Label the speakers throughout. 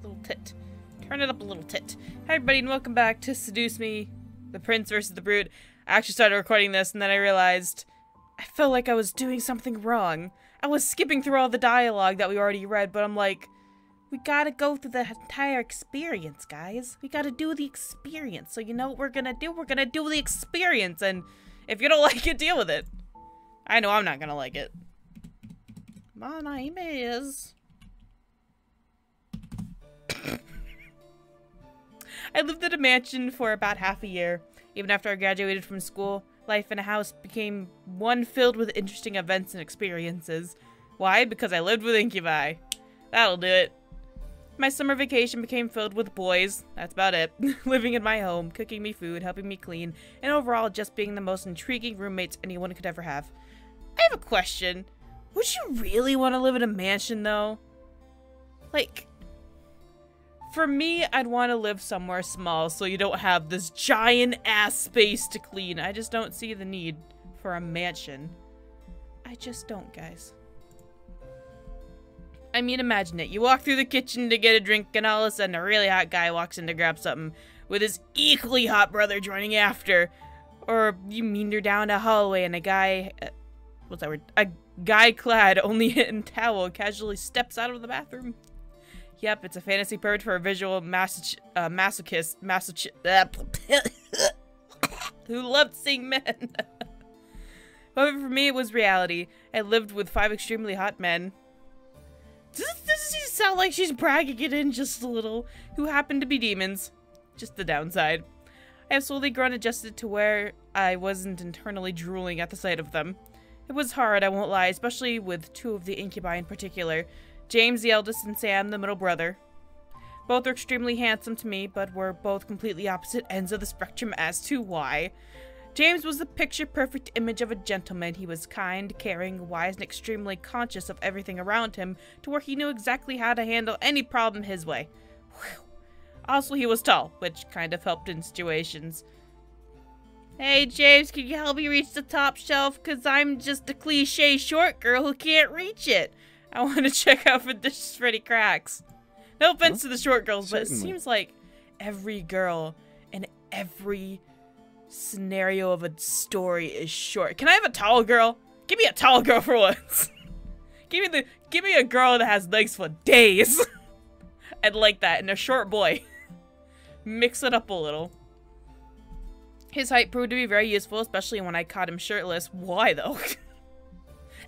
Speaker 1: Little tit. Turn it up a little tit. Hi everybody and welcome back to Seduce Me, the Prince versus the Brute. I actually started recording this and then I realized I felt like I was doing something wrong. I was skipping through all the dialogue that we already read, but I'm like, we gotta go through the entire experience, guys. We gotta do the experience. So you know what we're gonna do? We're gonna do the experience, and if you don't like it, deal with it. I know I'm not gonna like it. My name is... I lived in a mansion for about half a year. Even after I graduated from school, life in a house became one filled with interesting events and experiences. Why? Because I lived with incubi. That'll do it. My summer vacation became filled with boys. That's about it. Living in my home, cooking me food, helping me clean, and overall just being the most intriguing roommates anyone could ever have. I have a question. Would you really want to live in a mansion, though? Like, for me, I'd want to live somewhere small so you don't have this giant-ass space to clean. I just don't see the need for a mansion. I just don't, guys. I mean, imagine it. You walk through the kitchen to get a drink, and all of a sudden a really hot guy walks in to grab something, with his equally hot brother joining after. Or you meander down a hallway and a guy... what's that word? A guy clad only in towel casually steps out of the bathroom. Yep, it's a fantasy bird for a visual masochist who loved seeing men. However, for me, it was reality. I lived with 5 extremely hot men. Does she sound like she's bragging it in just a little? Who happen to be demons. Just the downside. I have slowly grown adjusted to where I wasn't internally drooling at the sight of them. It was hard, I won't lie, especially with 2 of the incubi in particular. James, the eldest, and Sam, the middle brother. Both are extremely handsome to me, but were both completely opposite ends of the spectrum as to why. James was the picture-perfect image of a gentleman. He was kind, caring, wise, and extremely conscious of everything around him, to where he knew exactly how to handle any problem his way. Whew. Also, he was tall, which kind of helped in situations. Hey, James, can you help me reach the top shelf? Because I'm just a cliche short girl who can't reach it. I want to check out for dishes for any cracks. No offense to the short girls, but it seems like every girl in every scenario of a story is short. Can I have a tall girl? Give me a tall girl for once. give me a girl that has legs for days. I'd like that, and a short boy. Mix it up a little. His height proved to be very useful, especially when I caught him shirtless. Why though?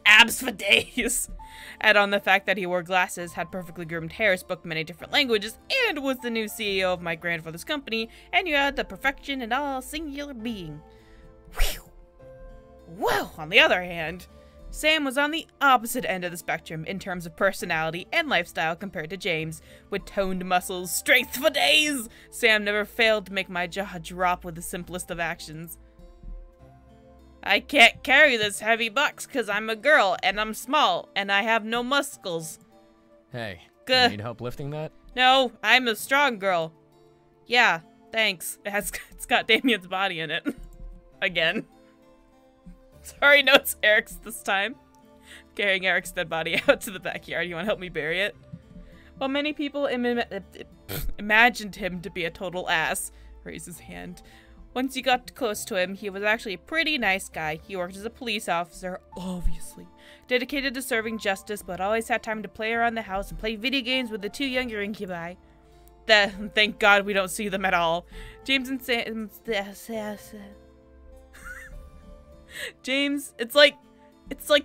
Speaker 1: Abs for days. Add on the fact that he wore glasses, had perfectly groomed hair, spoke many different languages, and was the new CEO of my grandfather's company, and you had the perfection in all singular being. Whew. Well, on the other hand, Sam was on the opposite end of the spectrum in terms of personality and lifestyle compared to James. With toned muscles, strength for days, Sam never failed to make my jaw drop with the simplest of actions. I can't carry this heavy box because I'm a girl, and I'm small, and I have no muscles.
Speaker 2: Hey, you need help lifting that?
Speaker 1: No, I'm a strong girl. Yeah, thanks. It's got Damien's body in it. Again. Sorry, no, it's Eric's this time. Carrying Eric's dead body out to the backyard. You want to help me bury it? While many people imagined him to be a total ass, raise his hand. Once you got close to him, he was actually a pretty nice guy. He worked as a police officer, obviously. Dedicated to serving justice, but always had time to play around the house and play video games with the 2 younger incubi. Thank God we don't see them at all. James and Sam... James, it's like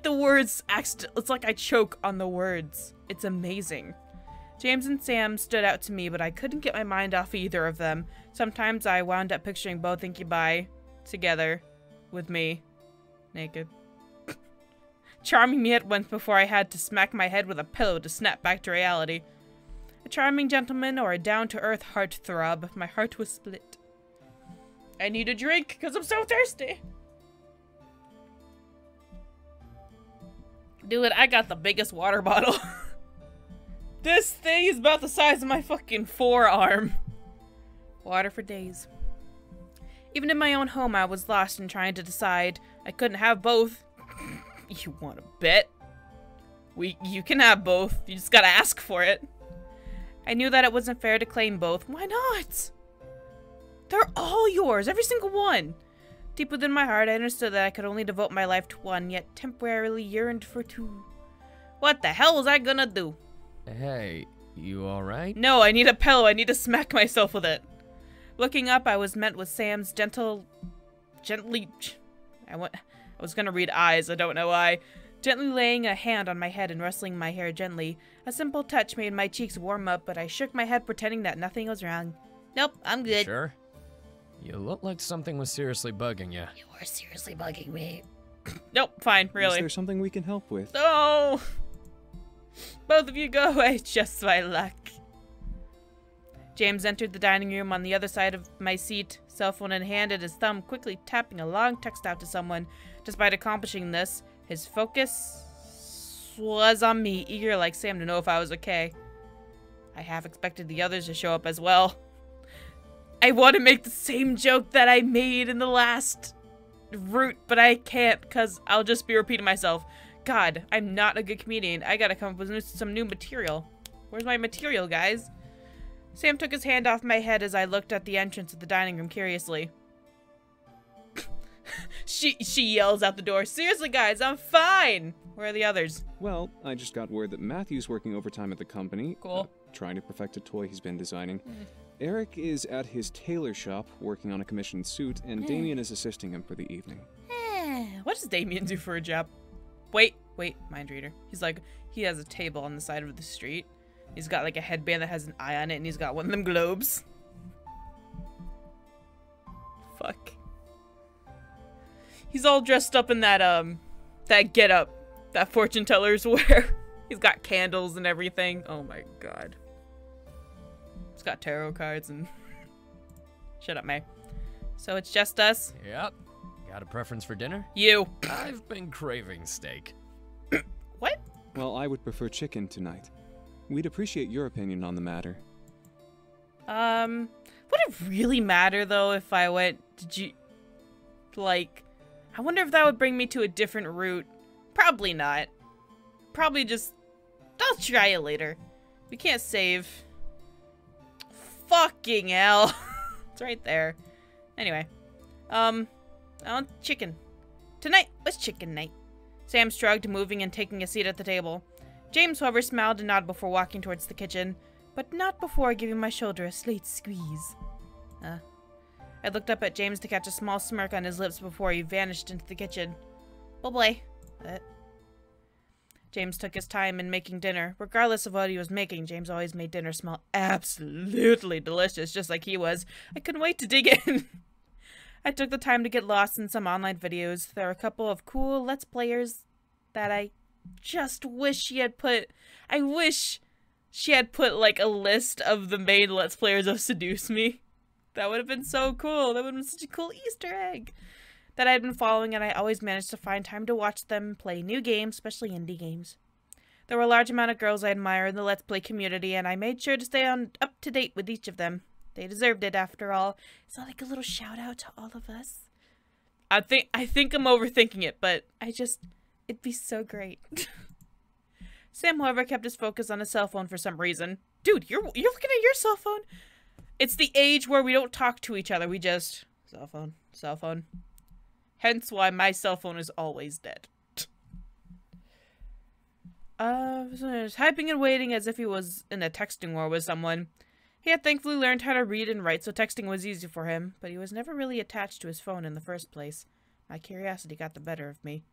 Speaker 1: the words... It's like I choke on the words. It's amazing. James and Sam stood out to me, but I couldn't get my mind off either of them. Sometimes I wound up picturing both incubi together with me, naked. Charming me at once before I had to smack my head with a pillow to snap back to reality. A charming gentleman or a down-to-earth heartthrob. My heart was split. I need a drink because I'm so thirsty. Dude, I got the biggest water bottle. This thing is about the size of my fucking forearm. Water for days. Even in my own home, I was lost in trying to decide. I couldn't have both. You want to bet? You can have both. You just gotta ask for it. I knew that it wasn't fair to claim both. Why not? They're all yours, every single one. Deep within my heart, I understood that I could only devote my life to one, yet temporarily yearned for two. What the hell was I gonna do?
Speaker 2: Hey, you alright?
Speaker 1: No, I need a pillow. I need to smack myself with it. Looking up, I was met with Sam's gently... I was gonna read eyes, I don't know why. Gently laying a hand on my head and rustling my hair gently. A simple touch made my cheeks warm up, but I shook my head pretending that nothing was wrong. Nope, I'm good.
Speaker 2: Sure? You look like something was seriously bugging you.
Speaker 1: You were seriously bugging me. Nope, fine, really.
Speaker 3: Is there something we can help with?
Speaker 1: No! Both of you go away, just my luck. James entered the dining room on the other side of my seat, cell phone in hand and his thumb quickly tapping a long text out to someone. Despite accomplishing this, his focus was on me, eager like Sam to know if I was okay. I half expected the others to show up as well. I want to make the same joke that I made in the last route, but I can't because I'll just be repeating myself. God, I'm not a good comedian. I gotta come up with some new material. Where's my material, guys? Sam took his hand off my head as I looked at the entrance of the dining room curiously. She yells out the door, seriously guys, I'm fine! Where are the others?
Speaker 3: Well, I just got word that Matthew's working overtime at the company.
Speaker 1: Cool.
Speaker 3: Trying to perfect a toy he's been designing. Eric is at his tailor shop working on a commissioned suit, and Damien is assisting him for the evening.
Speaker 1: What does Damien do for a job? Wait, mind reader. He's like, he has a table on the side of the street. He's got like a headband that has an eye on it, and he's got one of them globes. Fuck. He's all dressed up in that, that getup that fortune tellers wear. He's got candles and everything. Oh my god. He's got tarot cards and... Shut up, May. So it's just us?
Speaker 2: Yep. Got a preference for dinner?
Speaker 1: You.
Speaker 2: I've been craving steak.
Speaker 1: What?
Speaker 3: Well, I would prefer chicken tonight. We'd appreciate your opinion on the matter.
Speaker 1: Would it really matter, though, if I went... Like... I wonder if that would bring me to a different route. Probably not. Probably just... I'll try it later. We can't save. Fucking hell. It's right there. Anyway. I want chicken. Tonight was chicken night. Sam shrugged, moving and taking a seat at the table. James, however, smiled and nodded before walking towards the kitchen, but not before giving my shoulder a slight squeeze. I looked up at James to catch a small smirk on his lips before he vanished into the kitchen. Oh boy. James took his time in making dinner. Regardless of what he was making, James always made dinner smell absolutely delicious, just like he was. I couldn't wait to dig in. I took the time to get lost in some online videos. There are a couple of cool Let's Players that I just wish she had put... I wish she had put, like, a list of the main Let's Players of Seduce Me. That would have been so cool. That would have been such a cool Easter egg that I had been following, and I always managed to find time to watch them play new games, especially indie games. There were a large amount of girls I admire in the Let's Play community, and I made sure to stay up to date with each of them. They deserved it, after all. Is that like a little shout out to all of us? I think I'm overthinking it, but it'd be so great. Sam, however, kept his focus on his cell phone for some reason. Dude, you're looking at your cell phone? It's the age where we don't talk to each other. We just... Cell phone. Hence why my cell phone is always dead. Typing and waiting as if he was in a texting war with someone. He had thankfully learned how to read and write, so texting was easy for him, but he was never really attached to his phone in the first place. My curiosity got the better of me.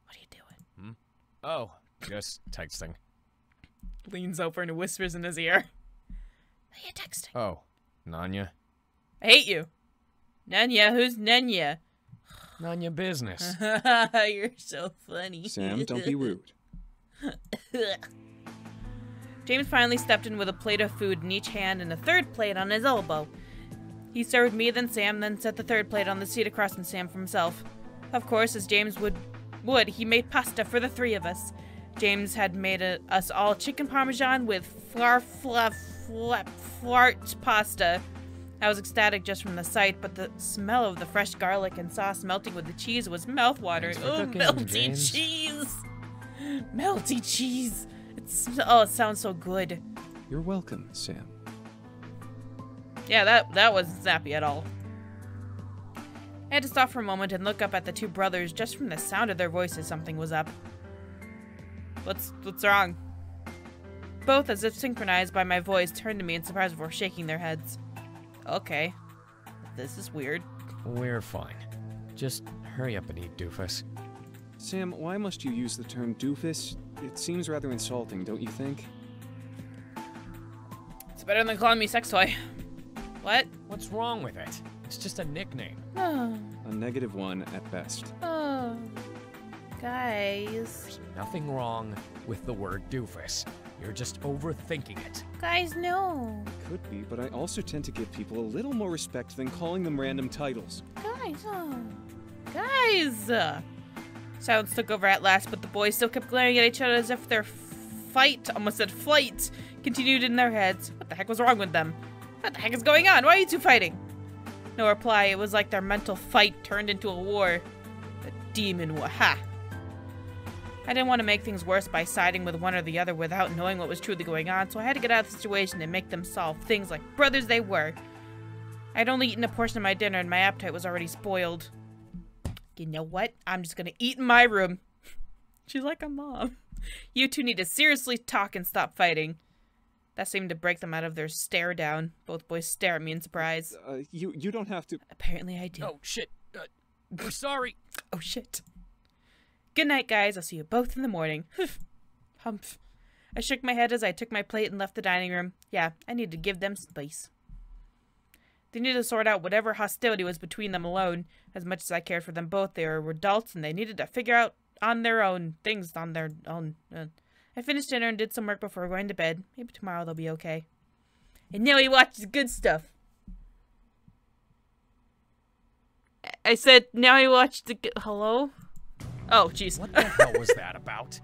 Speaker 1: What are you doing?
Speaker 2: Oh, just texting.
Speaker 1: Leans over and whispers in his ear. Are you texting?
Speaker 2: Oh, Nanya.
Speaker 1: I hate you. Nanya? Who's Nanya?
Speaker 2: Nanya business.
Speaker 1: You're so funny.
Speaker 3: Sam, don't be rude.
Speaker 1: James finally stepped in with a plate of food in each hand and a third plate on his elbow. He served me, then Sam, then set the third plate on the seat across from Sam for himself. Of course, as James would, he made pasta for the three of us. James had made us all chicken parmesan with flart pasta. I was ecstatic just from the sight, but the smell of the fresh garlic and sauce melting with the cheese was mouth-watering. Oh, melty cheese! Melty cheese! It sounds so good.
Speaker 3: You're welcome, Sam.
Speaker 1: Yeah, that wasn't snappy at all. I had to stop for a moment and look up at the two brothers. Just from the sound of their voices, something was up. What's wrong? Both, as if synchronized by my voice, turned to me in surprise before shaking their heads. Okay. This is weird.
Speaker 2: We're fine. Just hurry up and eat, doofus.
Speaker 3: Sam, why must you use the term doofus? It seems rather insulting, don't you think?
Speaker 1: It's better than calling me sex toy. What?
Speaker 2: What's wrong with it? It's just a nickname.
Speaker 1: Oh.
Speaker 3: A negative one at best.
Speaker 1: Oh. Guys.
Speaker 2: There's nothing wrong with the word doofus. You're just overthinking it.
Speaker 1: Guys, no.
Speaker 3: Could be, but I also tend to give people a little more respect than calling them random titles.
Speaker 1: Guys, Guys! Silence took over at last, but the boys still kept glaring at each other as if their almost said flight, continued in their heads. What the heck was wrong with them? What the heck is going on? Why are you two fighting? No reply. It was like their mental fight turned into a war. The demon war. Ha! I didn't want to make things worse by siding with one or the other without knowing what was truly going on, so I had to get out of the situation and make them solve things like brothers they were. I'd only eaten a portion of my dinner and my appetite was already spoiled. You know what? I'm just gonna eat in my room. She's like a mom. You two need to seriously talk and stop fighting. That seemed to break them out of their stare down. Both boys stare at me in surprise.
Speaker 3: You don't have to...
Speaker 1: Apparently I do.
Speaker 2: Oh, shit. We're sorry.
Speaker 1: Oh, shit. Good night, guys. I'll see you both in the morning. Humph. I shook my head as I took my plate and left the dining room. Yeah, I need to give them space. They needed to sort out whatever hostility was between them alone. As much as I cared for them both, they were adults and they needed to figure out on their own things on their own. I finished dinner and did some work before going to bed. Maybe tomorrow they'll be okay. And now he watches good stuff. I said, now he watched the hello? Oh, jeez.
Speaker 2: What the hell was that about?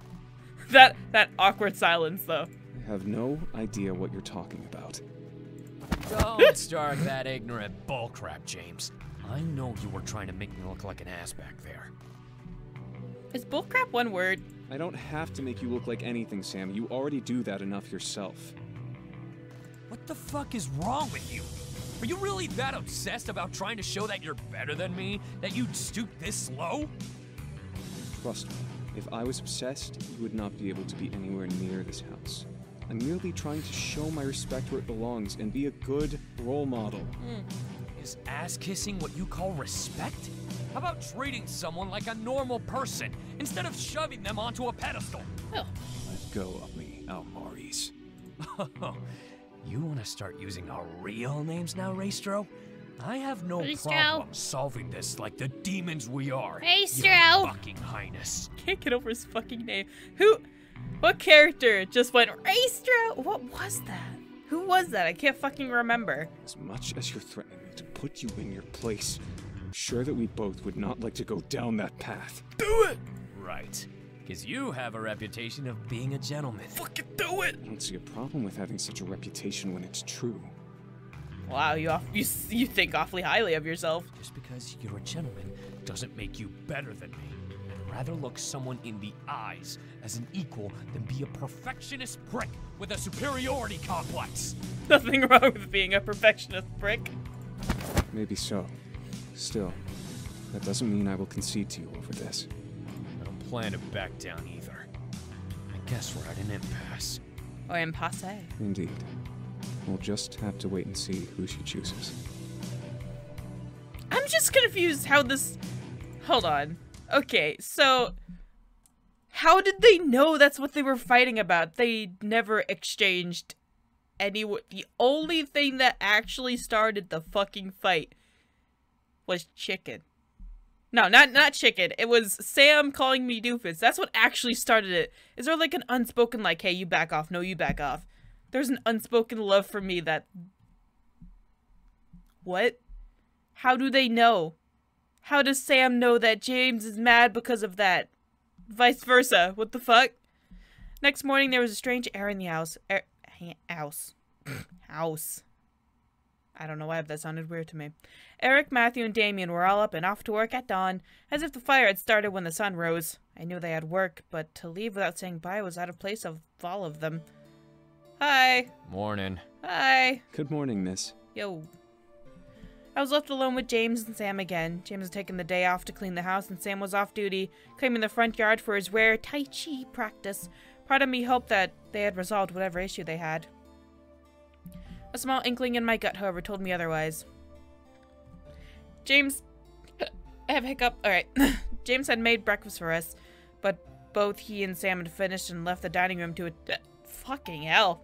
Speaker 1: that awkward silence, though.
Speaker 3: I have no idea what you're talking about.
Speaker 2: Don't start that ignorant bullcrap, James. I know you were trying to make me look like an ass back there.
Speaker 1: Is bullcrap one word?
Speaker 3: I don't have to make you look like anything, Sam. You already do that enough yourself.
Speaker 2: What the fuck is wrong with you? Are you really that obsessed about trying to show that you're better than me? That you'd stoop this low?
Speaker 3: Trust me, if I was obsessed, you would not be able to be anywhere near this house. I'm merely trying to show my respect where it belongs and be a good role model.
Speaker 2: Is ass-kissing what you call respect? How about treating someone like a normal person instead of shoving them onto a pedestal?
Speaker 1: Oh.
Speaker 3: Let go of me, Almaris.
Speaker 2: You want to start using our real names now, Raestro? I have no
Speaker 1: Raestro.
Speaker 2: problem solving this like the demons we are.
Speaker 1: Raestro.
Speaker 2: Your fucking highness.
Speaker 1: Can't get over his fucking name. What character just went, Raestro? What was that? Who was that? I can't fucking remember.
Speaker 3: As much as you're threatening me to put you in your place, I'm sure that we both would not like to go down that path.
Speaker 2: Do it! Right. Because you have a reputation of being a gentleman.
Speaker 1: Fucking do it!
Speaker 3: I don't see a problem with having such a reputation when it's true.
Speaker 1: Wow, you you think awfully highly of yourself.
Speaker 2: Just because you're a gentleman doesn't make you better than me. I'd rather look someone in the eyes as an equal than be a perfectionist prick with a superiority complex.
Speaker 1: Nothing wrong with being a perfectionist prick.
Speaker 3: Maybe so. Still, that doesn't mean I will concede to you over this.
Speaker 2: I don't plan to back down either. I guess we're at an impasse.
Speaker 1: Or impasse.
Speaker 3: Indeed. We'll just have to wait and see who she chooses.
Speaker 1: I'm just confused how this... Hold on. Okay, so... How did they know that's what they were fighting about? They never exchanged any... The only thing that actually started the fucking fight was chicken. No, not chicken. It was Sam calling me doofus. That's what actually started it. Is there like an unspoken like, hey, you back off. No, you back off. There's an unspoken love for me that... What? How do they know? How does Sam know that James is mad because of that? Vice versa. What the fuck? Next morning, there was a strange air in the house. House. I don't know why that sounded weird to me. Erik, Matthew, and Damien were all up and off to work at dawn, as if the fire had started when the sun rose. I knew they had work, but to leave without saying bye was out of place of all of them. Hi.
Speaker 2: Morning.
Speaker 1: Hi.
Speaker 3: Good morning, miss.
Speaker 1: Yo. I was left alone with James and Sam again. James had taken the day off to clean the house, and Sam was off duty, claiming the front yard for his rare Tai Chi practice. Part of me hoped that they had resolved whatever issue they had. A small inkling in my gut, however, told me otherwise. James... I have a hiccup. Alright. James had made breakfast for us, but both he and Sam had finished and left the dining room to... fucking hell.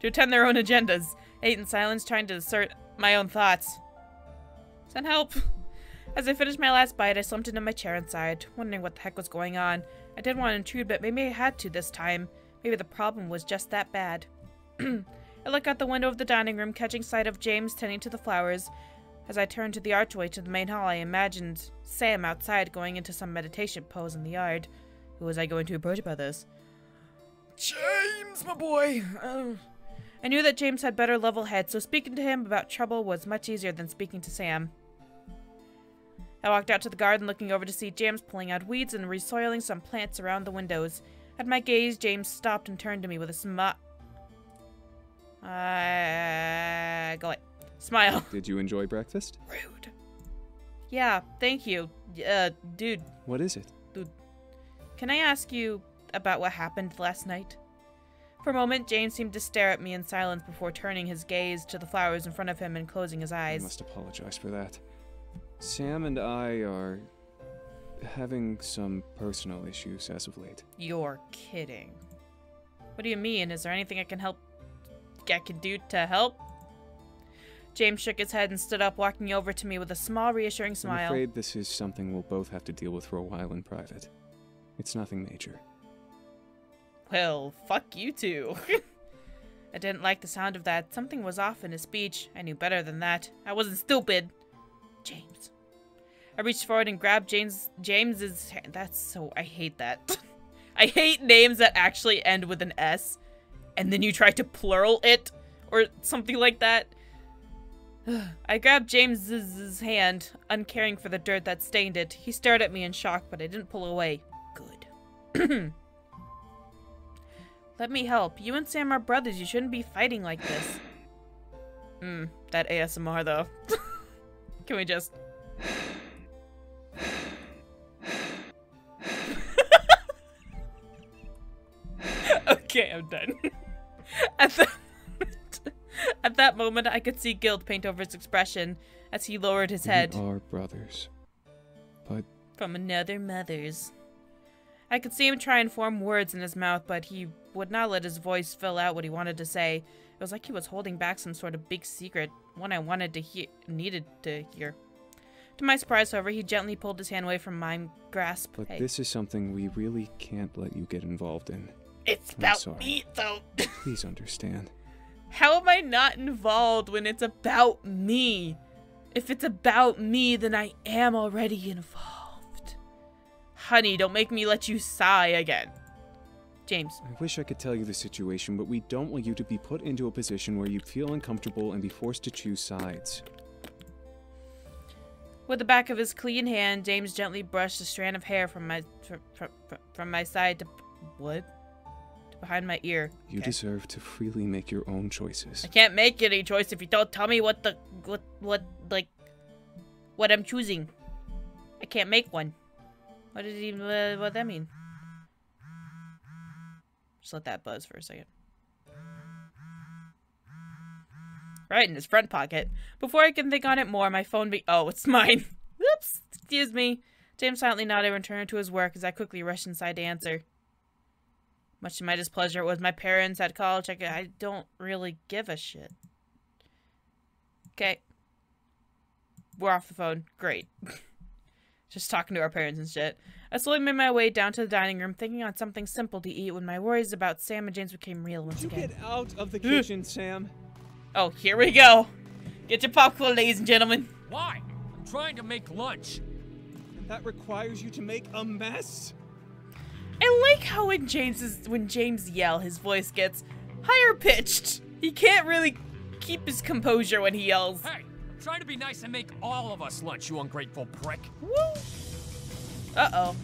Speaker 1: To attend their own agendas. I ate in silence, trying to assert my own thoughts. Send help. As I finished my last bite, I slumped into my chair and sighed, wondering what the heck was going on. I didn't want to intrude, but maybe I had to this time. Maybe the problem was just that bad. I looked out the window of the dining room, catching sight of James tending to the flowers. As I turned to the archway to the main hall, I imagined Sam outside going into some meditation pose in the yard. Who was I going to approach about this? James, my boy! I knew that James had better level head, so speaking to him about trouble was much easier than speaking to Sam. I walked out to the garden, looking over to see James pulling out weeds and resoiling some plants around the windows. At my gaze, James stopped and turned to me with a smile. Go away. Smile.
Speaker 3: Did you enjoy breakfast?
Speaker 1: Rude. Yeah, thank you. Dude.
Speaker 3: What is it?
Speaker 1: Dude. Can I ask you about what happened last night? For a moment, James seemed to stare at me in silence before turning his gaze to the flowers in front of him and closing his eyes.
Speaker 3: I must apologize for that. Sam and I are having some personal issues as of late.
Speaker 1: You're kidding. What do you mean? Is there anything I can do to help? James shook his head and stood up, walking over to me with a small, reassuring smile.
Speaker 3: I'm afraid this is something we'll both have to deal with for a while in private. It's nothing major.
Speaker 1: Well, fuck you two. I didn't like the sound of that. Something was off in his speech. I knew better than that. I wasn't stupid. James. I reached forward and grabbed James's hand. That's so... I hate that. I hate names that actually end with an S. And then you try to plural it. Or something like that. I grabbed James's hand, uncaring for the dirt that stained it. He stared at me in shock, but I didn't pull away. Good. Let me help. You and Sam are brothers. You shouldn't be fighting like this. That ASMR though. Can we just... Okay, I'm done. At that moment, I could see guilt paint over his expression as he lowered his head.
Speaker 3: We are brothers, but...
Speaker 1: From another mother's. I could see him try and form words in his mouth, but he would not let his voice fill out what he wanted to say. It was like he was holding back some sort of big secret, one I needed to hear. To my surprise, however, he gently pulled his hand away from my grasp.
Speaker 3: But this is something we really can't let you get involved in.
Speaker 1: It's about me, though.
Speaker 3: Please understand.
Speaker 1: How am I not involved when it's about me? If it's about me, then I am already involved. Honey, don't make me let you sigh again. James.
Speaker 3: I wish I could tell you the situation, but we don't want you to be put into a position where you feel uncomfortable and be forced to choose sides.
Speaker 1: With the back of his clean hand, James gently brushed a strand of hair from my side to... What? To behind my ear.
Speaker 3: You deserve to freely make your own choices.
Speaker 1: I can't make any choice if you don't tell me what I'm choosing. I can't make one. What did he, what that mean? Just let that buzz for a second. Right in his front pocket. Before I can think on it more, my phone oh, it's mine. Oops, excuse me. James silently nodded and returned to his work as I quickly rushed inside to answer. Much to my displeasure, it was my parents at college. I don't really give a shit. Okay. We're off the phone. Great. Just talking to our parents and shit. I slowly made my way down to the dining room, thinking on something simple to eat when my worries about Sam and James became real once again.
Speaker 3: Get out of the kitchen, Sam.
Speaker 1: Oh, here we go. Get your popcorn, ladies and gentlemen.
Speaker 2: Why? I'm trying to make lunch.
Speaker 3: And that requires you to make a mess?
Speaker 1: I like how when James yells, his voice gets higher pitched. He can't really keep his composure when he yells.
Speaker 2: Hey, I'm trying to be nice and make all of us lunch, you ungrateful prick.
Speaker 1: Woo! Uh-oh.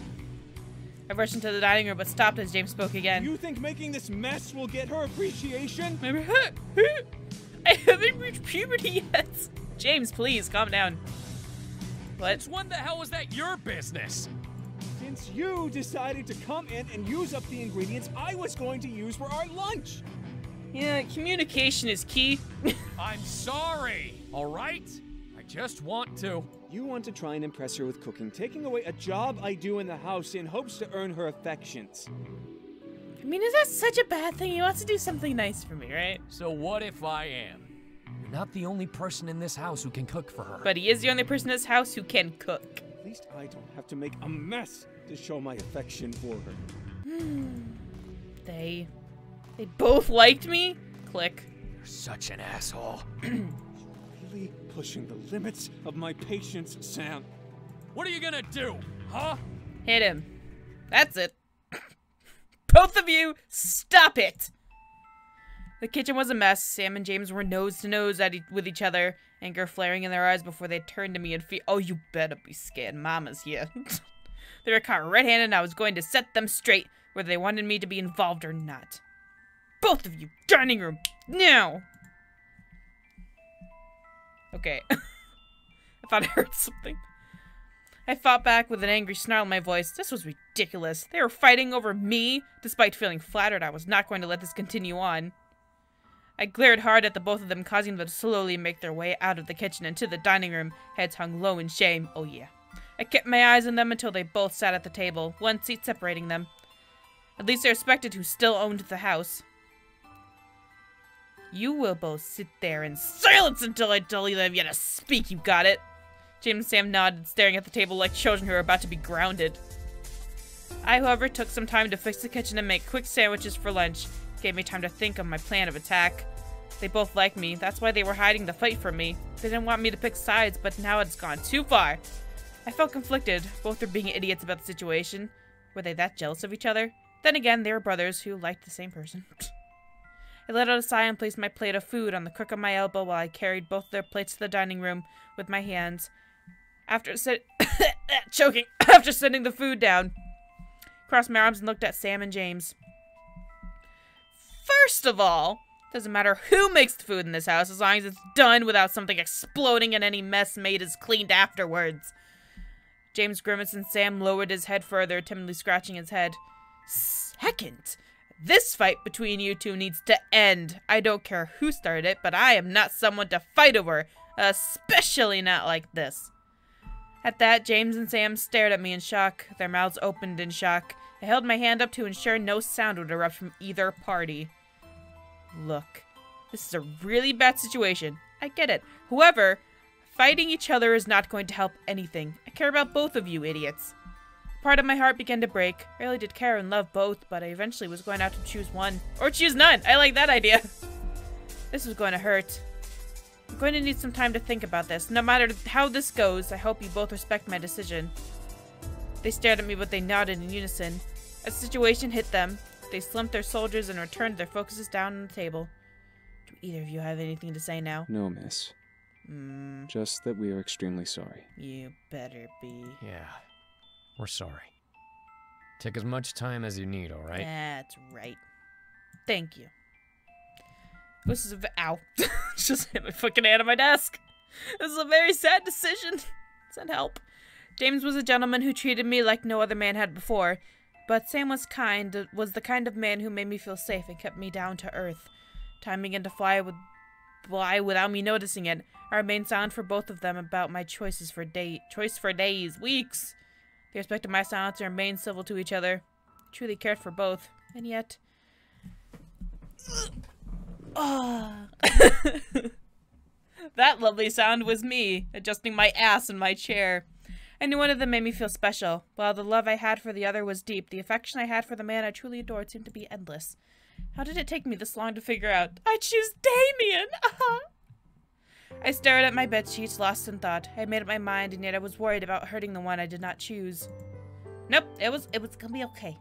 Speaker 1: I rushed into the dining room but stopped as James spoke again.
Speaker 3: You think making this mess will get her appreciation?
Speaker 1: I haven't reached puberty yet. James, please, calm down. What?
Speaker 2: Since when the hell was that your business?
Speaker 3: Since you decided to come in and use up the ingredients I was going to use for our lunch.
Speaker 1: Yeah, communication is key.
Speaker 2: I'm sorry, all right? I just want to.
Speaker 3: You want to try and impress her with cooking, taking away a job I do in the house in hopes to earn her affections.
Speaker 1: I mean, is that such a bad thing? He wants to do something nice for me, right?
Speaker 2: So what if I am? You're not the only person in this house who can cook for her.
Speaker 1: But he is the only person in this house who can cook.
Speaker 3: At least I don't have to make a mess to show my affection for her.
Speaker 1: They both liked me? Click.
Speaker 2: You're such an asshole.
Speaker 3: Really pushing the limits of my patience, Sam.
Speaker 2: What are you gonna do, huh?
Speaker 1: Hit him. That's it. Both of you, stop it! The kitchen was a mess. Sam and James were nose to nose with each other, anger flaring in their eyes before they turned to me and oh, you better be scared. Mama's here. They were caught red-handed and I was going to set them straight, whether they wanted me to be involved or not. Both of you, dining room, now! Okay. I thought I heard something. I fought back with an angry snarl in my voice. This was ridiculous. They were fighting over me. Despite feeling flattered, I was not going to let this continue on. I glared hard at the both of them, causing them to slowly make their way out of the kitchen and to the dining room, heads hung low in shame. Oh yeah. I kept my eyes on them until they both sat at the table, one seat separating them. At least I respected who still owned the house. You will both sit there in silence until I tell you that I'm gonna speak, you got it? James and Sam nodded, staring at the table like children who are about to be grounded. I, however, took some time to fix the kitchen and make quick sandwiches for lunch. It gave me time to think of my plan of attack. They both liked me, that's why they were hiding the fight from me. They didn't want me to pick sides, but now it's gone too far. I felt conflicted, both were being idiots about the situation. Were they that jealous of each other? Then again, they were brothers who liked the same person. I let out a sigh and placed my plate of food on the crook of my elbow while I carried both their plates to the dining room with my hands. After choking, after setting the food down, crossed my arms and looked at Sam and James. First of all, doesn't matter who makes the food in this house as long as it's done without something exploding and any mess made is cleaned afterwards. James grimaced and Sam lowered his head further, timidly scratching his head. Second, this fight between you two needs to end. I don't care who started it, but I am not someone to fight over, especially not like this. At that, James and Sam stared at me in shock, their mouths opened in shock. I held my hand up to ensure no sound would erupt from either party. Look, this is a really bad situation. I get it. However, fighting each other is not going to help anything. I care about both of you idiots. Part of my heart began to break. I really did care and love both, but I eventually was going to have to choose one. Or choose none. I like that idea. This was going to hurt. I'm going to need some time to think about this. No matter how this goes, I hope you both respect my decision. They stared at me, but they nodded in unison. As the situation hit them, they slumped their soldiers and returned their focuses down on the table. Do either of you have anything to say now?
Speaker 3: No, miss. Just that we are extremely sorry.
Speaker 1: You better be.
Speaker 2: Yeah, we're sorry. Take as much time as you need, all right?
Speaker 1: That's right. Thank you. This is ow. Just hit my fucking hand on my desk. This is a very sad decision. Send help. James was a gentleman who treated me like no other man had before, but Sam was the kind of man who made me feel safe and kept me down to earth. Time began to fly without me noticing it. I remained silent for both of them about my choice for days, weeks. They respected my silence and remained civil to each other. I truly cared for both, and yet... That lovely sound was me, adjusting my ass in my chair. I knew one of them made me feel special. While the love I had for the other was deep, the affection I had for the man I truly adored seemed to be endless. How did it take me this long to figure out? I choose Damien! I stared at my bedsheets, lost in thought. I had made up my mind, and yet I was worried about hurting the one I did not choose. Nope, it was gonna be okay.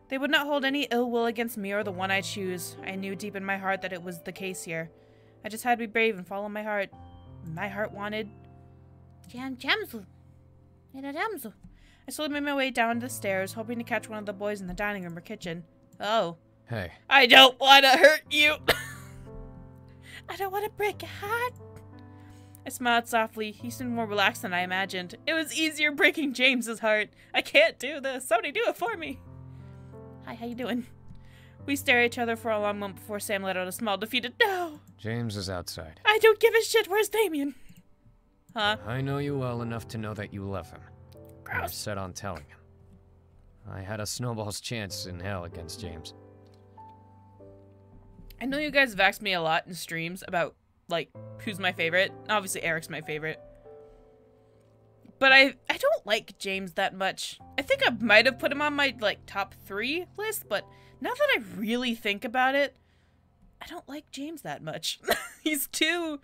Speaker 1: They would not hold any ill will against me or the one I choose. I knew deep in my heart that it was the case here. I just had to be brave and follow my heart. My heart wanted... damsel. A slowly made my way down the stairs, hoping to catch one of the boys in the dining room or kitchen. Oh.
Speaker 2: Hey.
Speaker 1: I don't want to hurt you. I don't want to break your heart. I smiled softly. He seemed more relaxed than I imagined. It was easier breaking James's heart. I can't do this. Somebody do it for me. Hi, how you doing? We stared at each other for a long moment before Sam let out a small, defeated no.
Speaker 2: James is outside.
Speaker 1: I don't give a shit. Where's Damien? Huh?
Speaker 2: I know you well enough to know that you love him.
Speaker 1: Gross.
Speaker 2: You're set on telling him. I had a snowball's chance in hell against James.
Speaker 1: I know you guys have asked me a lot in streams about, like, who's my favorite. Obviously, Eric's my favorite. But I don't like James that much. I think I might have put him on my, like, top 3 list, but now that I really think about it, I don't like James that much. He's too,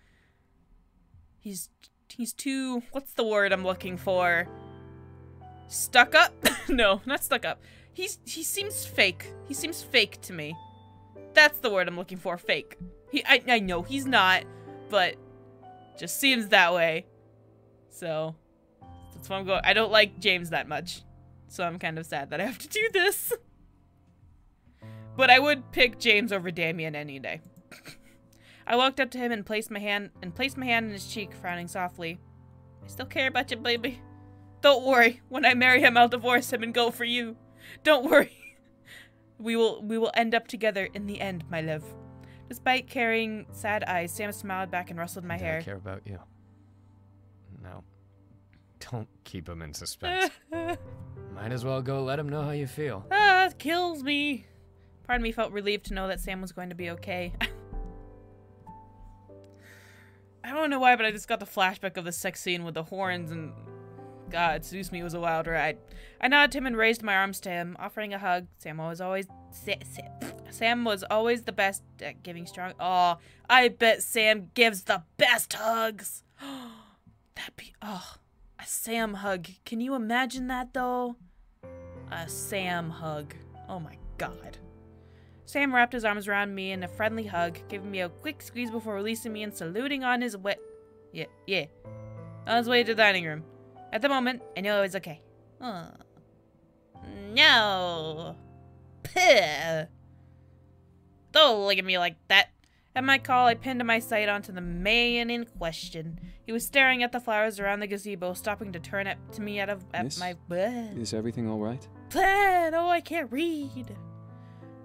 Speaker 1: what's the word I'm looking for? Stuck up? No, not stuck up. He seems fake. He seems fake to me. That's the word I'm looking for, fake. I know he's not, but just seems that way. So, that's why I'm going. I don't like James that much. So I'm kind of sad that I have to do this. But I would pick James over Damien any day. I walked up to him and placed my hand in his cheek, frowning softly. I still care about you, baby. Don't worry. When I marry him, I'll divorce him and go for you. Don't worry. We will end up together in the end, my love. Despite carrying sad eyes, Sam smiled back and rustled my hair.
Speaker 2: I care about you. No. Don't keep him in suspense. Might as well go let him know how you feel.
Speaker 1: Ah, it kills me. Part of me felt relieved to know that Sam was going to be okay. I don't know why, but I just got the flashback of the sex scene with the horns and... God, excuse me, it was a wild ride. I nodded to him and raised my arms to him, offering a hug. Sam was always the best at giving strong... Oh, I bet Sam gives the best hugs. That'd be... Oh, a Sam hug. Can you imagine that, though? A Sam hug. Oh, my God. Sam wrapped his arms around me in a friendly hug, giving me a quick squeeze before releasing me and saluting on his way... Yeah. On his way to the dining room. At the moment, I knew it was okay. Oh. No. Puh. Don't look at me like that. At my call, I pinned my sight onto the man in question. He was staring at the flowers around the gazebo, stopping to turn to me at my...
Speaker 3: Is everything all right?
Speaker 1: Oh, I can't read.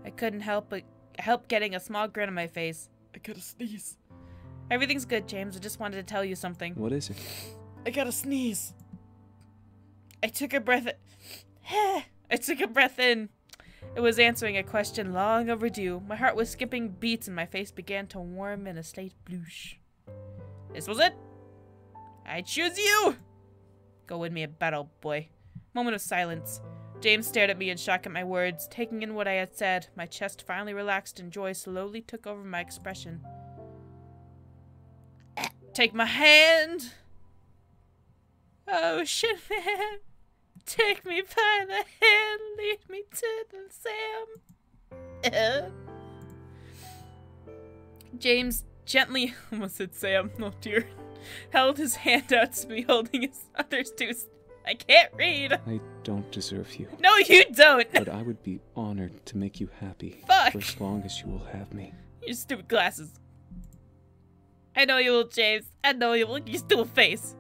Speaker 1: I couldn't help getting a small grin on my face. I gotta sneeze. Everything's good, James. I just wanted to tell you something.
Speaker 3: What is it?
Speaker 1: I gotta sneeze. I took a breath in. It was answering a question long overdue. My heart was skipping beats and my face began to warm in a slight blush. This was it. I choose you. Go win me a battle, boy. Moment of silence. James stared at me in shock at my words. Taking in what I had said, my chest finally relaxed and joy slowly took over my expression. Take my hand. Ocean man, take me by the hand, lead me to the Sam. James gently, almost said Sam, oh dear, held his hand out to me, holding his others too. I can't read.
Speaker 3: I don't deserve you.
Speaker 1: No, you don't.
Speaker 3: But I would be honored to make you happy.
Speaker 1: Fuck.
Speaker 3: For as long as you will have me.
Speaker 1: Your stupid glasses. I know you will, James. I know you will. You stupid face.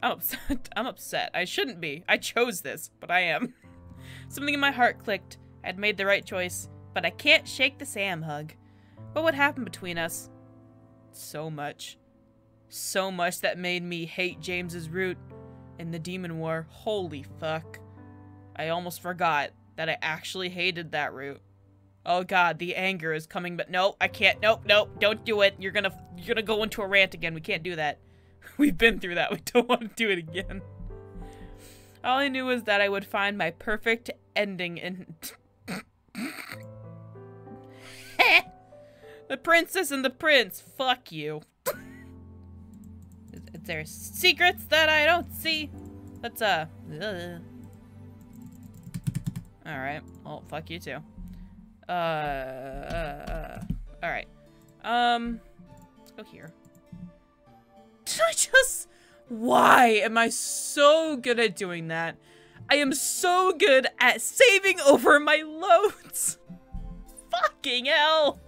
Speaker 1: I'm upset. I'm upset. I shouldn't be. I chose this, but I am. Something in my heart clicked. I'd made the right choice, but I can't shake the Sam hug. What would happen between us? So much. So much that made me hate James's route in the Demon War. Holy fuck. I almost forgot that I actually hated that route. Oh god, the anger is coming, but no, I can't. Nope, don't do it. You're gonna go into a rant again. We can't do that. We've been through that. We don't want to do it again. All I knew was that I would find my perfect ending in... The princess and the prince. Fuck you. Is there secrets that I don't see? Let's, Alright. Well, fuck you too. Alright. Let's go here. Did I just... Why am I so good at doing that? I am so good at saving over my loads. Fucking hell.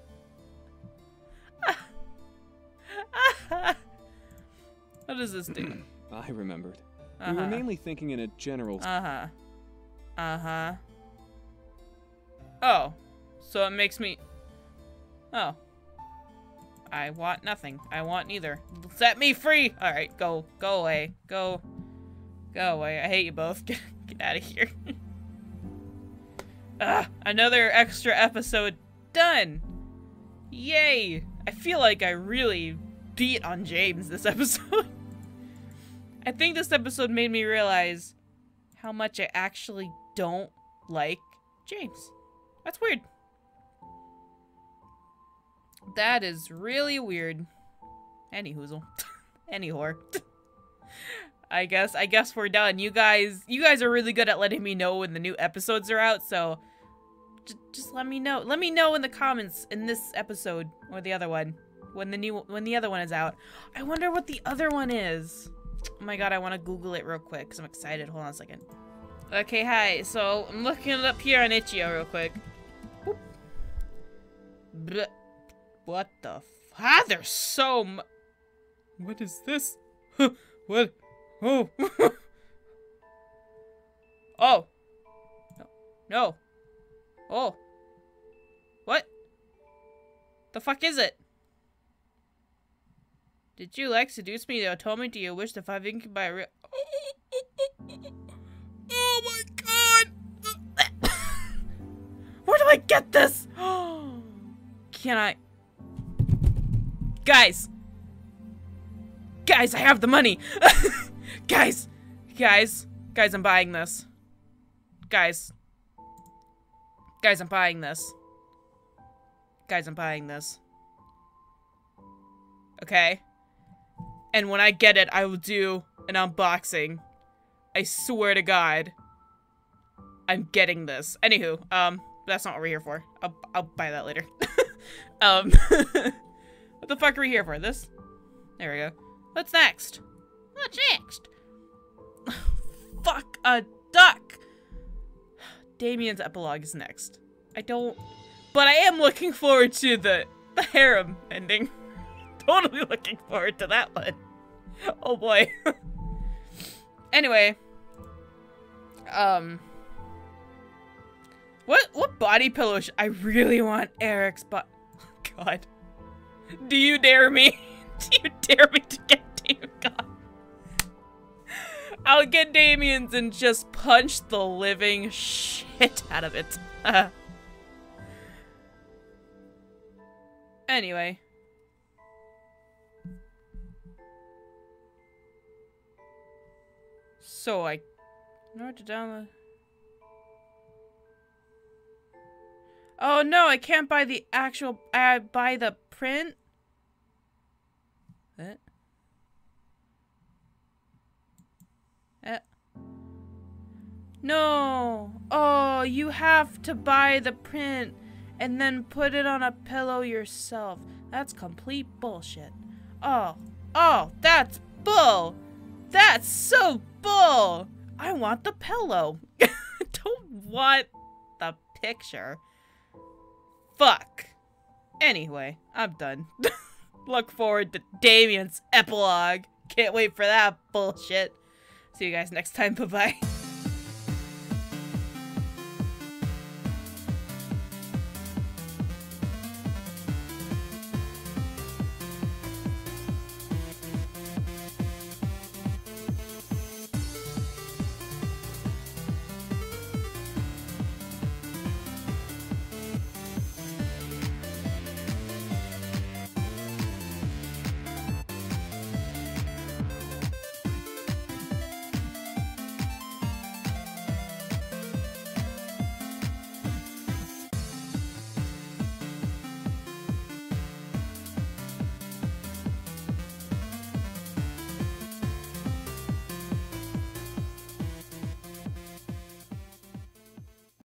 Speaker 1: What does this do?
Speaker 3: I remembered. We were mainly thinking in a general...
Speaker 1: Oh. So it makes me... Oh. I want nothing. I want neither. Set me free! Alright, go. Go away. Go away. I hate you both. Get out of here. Another extra episode done! Yay! I feel like I really beat on James this episode. I think this episode made me realize how much I actually don't like James. That's weird. That is really weird. Any hoozle. Any whore. I guess we're done. You guys are really good at letting me know when the new episodes are out, so just let me know. Let me know in the comments in this episode or the other one when the other one is out. I wonder what the other one is. Oh my god, I want to Google it real quick because I'm excited. Hold on a second. Okay, hi. So I'm looking it up here on Itch.io real quick. Boop. Bleh. What the f— there's so much— What is this? What? Oh. Oh. No. Oh. What? The fuck is it? Did you like seduce me or told me do you wish the 5 ink could buy a real— Oh my god! Where do I get this? Can I— Guys! Guys, I have the money! Guys, I'm buying this. Guys, I'm buying this. Guys, I'm buying this. Okay? And when I get it, I will do an unboxing. I swear to God. I'm getting this. Anywho, that's not what we're here for. I'll buy that later. What the fuck are we here for? This? There we go. What's next? What's next? Fuck a duck! Damien's epilogue is next. But I am looking forward to the harem ending. Totally looking forward to that one. Oh boy. Anyway. What body pillow I really want Eric's but God. Do you dare me? Do you dare me to get Damien? God. I'll get Damien's and just punch the living shit out of it. Anyway. So in order to download. Oh no, I can't buy the actual, I buy the print? What? No. Oh, you have to buy the print and then put it on a pillow yourself. That's complete bullshit. Oh, that's bull. That's so bull. I want the pillow. I don't want the picture. Fuck. Anyway, I'm done. Look forward to Damien's epilogue. Can't wait for that bullshit. See you guys next time. Bye-bye.